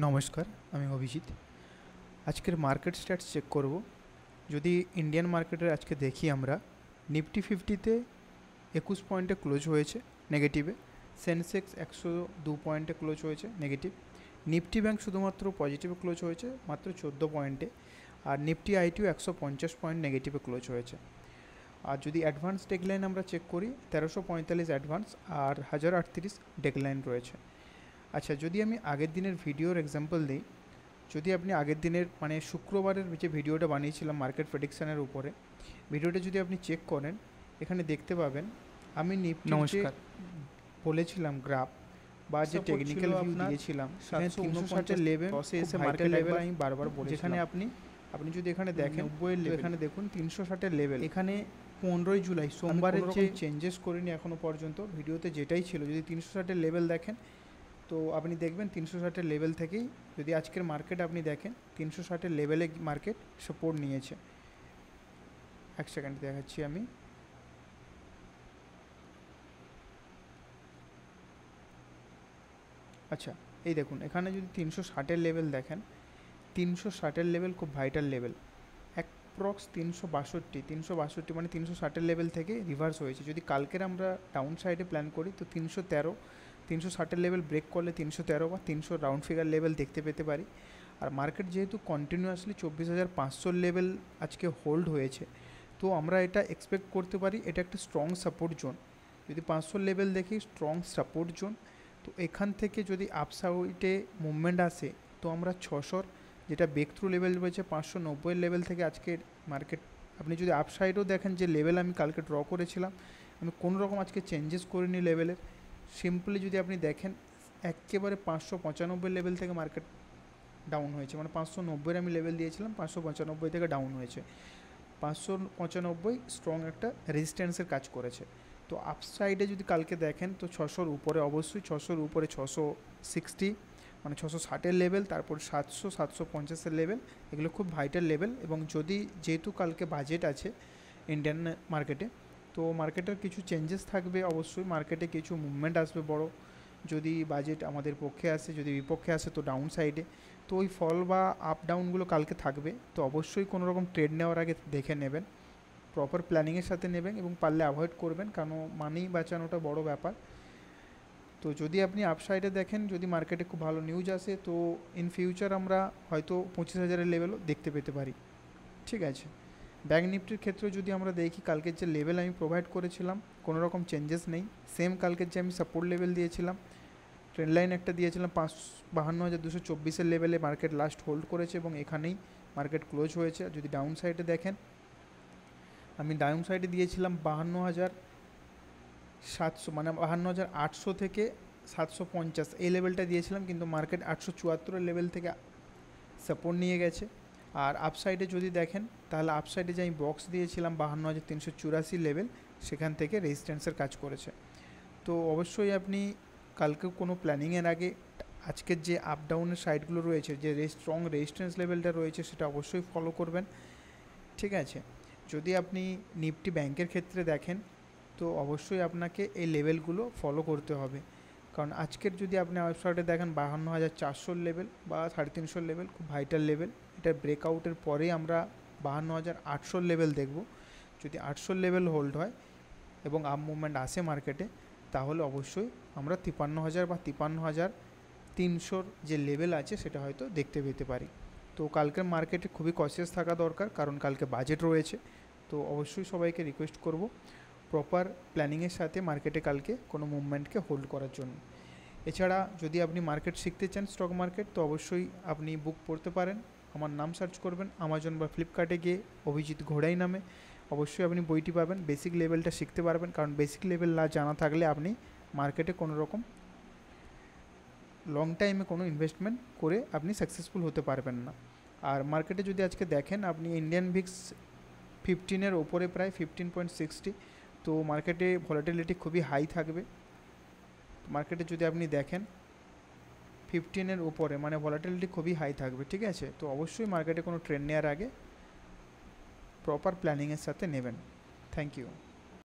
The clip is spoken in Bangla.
নমস্কার, আমি অভিজিৎ। আজকের মার্কেট স্ট্যাটস চেক করব। যদি ইন্ডিয়ান মার্কেটের আজকে দেখি আমরা, নিফটি 50-তে 21 পয়েন্টে ক্লোজ হয়েছে নেগেটিভে। সেন্সেক্স 102 পয়েন্টে ক্লোজ হয়েছে নেগেটিভ। নিফটি ব্যাংক শুধুমাত্র পজিটিভে ক্লোজ হয়েছে মাত্র 14 পয়েন্টে। আর নিফটি আইটিও 150 পয়েন্ট নেগেটিভে ক্লোজ হয়েছে। আর যদি অ্যাডভান্স ডেকলাইন আমরা চেক করি, 1345 অ্যাডভান্স আর 1038 ডেকলাইন রয়েছে। আচ্ছা, যদি আমি আগের দিনের ভিডিওর এক্সাম্পল দিই, যদি আপনি আগের দিনের মানে শুক্রবারের যে ভিডিওটা বানিয়েছিলাম মার্কেট প্রেডিকশানের উপরে, ভিডিওটা যদি আপনি চেক করেন, এখানে দেখতে পাবেন আমি নিফটি বলেছিলাম গ্রাফ বা যে টেকনিক্যাল ভিউ দিয়েছিলাম, 360 লেভেল এসে মার্কেট লেভেল আমি বারবার বলেছি। যেখানে আপনি যদি এখানে দেখেন, এখানে দেখুন 360 লেভেল। এখানে 15 জুলাই সোমবারের যে চেঞ্জেস করিনি এখনও পর্যন্ত, ভিডিওতে যেটাই ছিল, যদি 360 লেভেল দেখেন তো আপনি দেখবেন 360 লেভেল থেকেই, যদি আজকের মার্কেট আপনি দেখেন 360 লেভেলে মার্কেট সাপোর্ট নিয়েছে। এক সেকেন্ড দেখাচ্ছি আমি। আচ্ছা, এই দেখুন এখানে যদি 360 লেভেল দেখেন, 360 লেভেল খুব ভাইটাল লেভেল। অ্যাপ্রক্স 362 মানে 360 লেভেল থেকে রিভার্স হয়েছে। যদি কালকের আমরা ডাউন সাইডে প্ল্যান করি তো 313, 360 লেভেল ব্রেক করলে 313 বা 300 রাউন্ড ফিগার লেভেল দেখতে পেতে পারি। আর মার্কেট যেহেতু কন্টিনিউয়াসলি 24,500 লেভেল আজকে হোল্ড হয়েছে, তো আমরা এটা এক্সপেক্ট করতে পারি এটা একটা স্ট্রং সাপোর্ট জোন। যদি 500 লেভেল দেখি, স্ট্রং সাপোর্ট জোন। তো এখান থেকে যদি আপসাইডে মুভমেন্ট আসে তো আমরা 600 যেটা ব্রেক থ্রু লেভেল রয়েছে 590 লেভেল থেকে আজকের মার্কেট, আপনি যদি আপসাইডও দেখেন যে লেভেল আমি কালকে ড্র করেছিলাম, আমি কোনো রকম আজকে চেঞ্জেস করিনি লেভেলের। সিম্পলি যদি আপনি দেখেন একেবারে 595 লেভেল থেকে মার্কেট ডাউন হয়েছে, মানে 590 আমি লেভেল দিয়েছিলাম, 595 থেকে ডাউন হয়েছে। 595 স্ট্রং একটা রেজিস্ট্যান্সের কাজ করেছে। তো আপসাইডে যদি কালকে দেখেন তো 600 উপরে, অবশ্যই 600 উপরে 660 মানে 660 লেভেল, তারপর 700, 750 লেভেল, এগুলো খুব ভাইটাল লেভেল। এবং যদি যেহেতু কালকে বাজেট আছে ইন্ডিয়ান মার্কেটে, তো মার্কেটের কিছু চেঞ্জেস থাকবে, অবশ্যই মার্কেটে কিছু মুভমেন্ট আসবে বড়। যদি বাজেট আমাদের পক্ষে আসে, যদি বিপক্ষে আসে তো ডাউন সাইডে, তো ওই ফল বা আপ ডাউনগুলো কালকে থাকবে। তো অবশ্যই কোনো রকম ট্রেড নেওয়ার আগে দেখে নেবেন, প্রপার প্ল্যানিংয়ের সাথে নেবেন এবং পারলে অ্যাভয়েড করবেন, কারণ মানি বাঁচানোটা বড় ব্যাপার। তো যদি আপনি আপসাইডে দেখেন, যদি মার্কেটে খুব ভালো নিউজ আসে তো ইন ফিউচার আমরা হয়তো 25,000 লেভেলও দেখতে পেতে পারি। ঠিক আছে, ব্যাঙ্ক নিফটির ক্ষেত্রে যদি আমরা দেখি, কালকের যে লেভেল আমি প্রোভাইড করেছিলাম কোনো রকম চেঞ্জেস নেই। সেম কালকের যে আমি সাপোর্ট লেভেল দিয়েছিলাম, ট্রেন্ড লাইন একটা দিয়েছিলাম 52,224 লেভেলে মার্কেট লাস্ট হোল্ড করেছে এবং এখানেই মার্কেট ক্লোজ হয়েছে। যদি ডাউন সাইডে দেখেন, আমি ডাউন সাইডে দিয়েছিলাম 52,700 মানে 52,800 থেকে 750 এই লেভেলটা দিয়েছিলাম, কিন্তু মার্কেট 874 লেভেল থেকে সাপোর্ট নিয়ে গেছে। আর আপসাইডে যদি দেখেন, তাহলে আপসাইডে যে আমি বক্স দিয়েছিলাম 52,384 লেভেল, সেখান থেকে রেজিস্ট্যান্সের কাজ করেছে। তো অবশ্যই আপনি কালকে কোনো প্ল্যানিংয়ের আগে আজকের যে আপ ডাউনের সাইডগুলো রয়েছে, যে স্ট্রং রেজিস্ট্যান্স লেভেলটা রয়েছে, সেটা অবশ্যই ফলো করবেন। ঠিক আছে, যদি আপনি নিফটি ব্যাংকের ক্ষেত্রে দেখেন তো অবশ্যই আপনাকে এই লেভেলগুলো ফলো করতে হবে, কারণ আজকের যদি আপনি ওয়েবসাইটে দেখেন 52,400 লেভেল বা 350 লেভেল খুব ভাইটাল লেভেল। এটার ব্রেকআউটের পরেই আমরা 52,800 লেভেল দেখব। যদি 800 লেভেল হোল্ড হয় এবং আপ মুভমেন্ট আসে মার্কেটে, তাহলে অবশ্যই আমরা 53,000 বা 53,300 যে লেভেল আছে সেটা হয়তো দেখতে পেতে পারি। তো কালকের মার্কেটে খুবই কনসিয়াস থাকা দরকার, কারণ কালকে বাজেট রয়েছে। তো অবশ্যই সবাইকে রিকোয়েস্ট করব প্রপার প্ল্যানিংয়ের সাথে মার্কেটে কালকে কোনো মুভমেন্টকে হোল্ড করার জন্য। এছাড়া যদি আপনি মার্কেট শিখতে চান, স্টক মার্কেট, তো অবশ্যই আপনি বুক পড়তে পারেন। আমার নাম সার্চ করবেন আমাজন বা ফ্লিপকার্টে গিয়ে, অভিজিৎ ঘোড়াই নামে, অবশ্যই আপনি বইটি পাবেন। বেসিক লেভেলটা শিখতে পারবেন, কারণ বেসিক লেভেল না জানা থাকলে আপনি মার্কেটে কোনো রকম লং টাইমে কোনো ইনভেস্টমেন্ট করে আপনি সাকসেসফুল হতে পারবেন না। আর মার্কেটে যদি আজকে দেখেন, আপনি ইন্ডিয়ান ভিক্স 15-এর ওপরে প্রায় 15.60, তো মার্কেটে ভলাটিলিটি খুবই হাই থাকবে। মার্কেটে যদি আপনি দেখেন 15-এর উপরে, মানে ভলাটিলিটি খুবই হাই থাকবে। ঠিক আছে, তো অবশ্যই মার্কেটে কোনো ট্রেন্ড নেওয়ার আগে প্রপার প্ল্যানিংয়ের সাথে নেবেন। Thank you.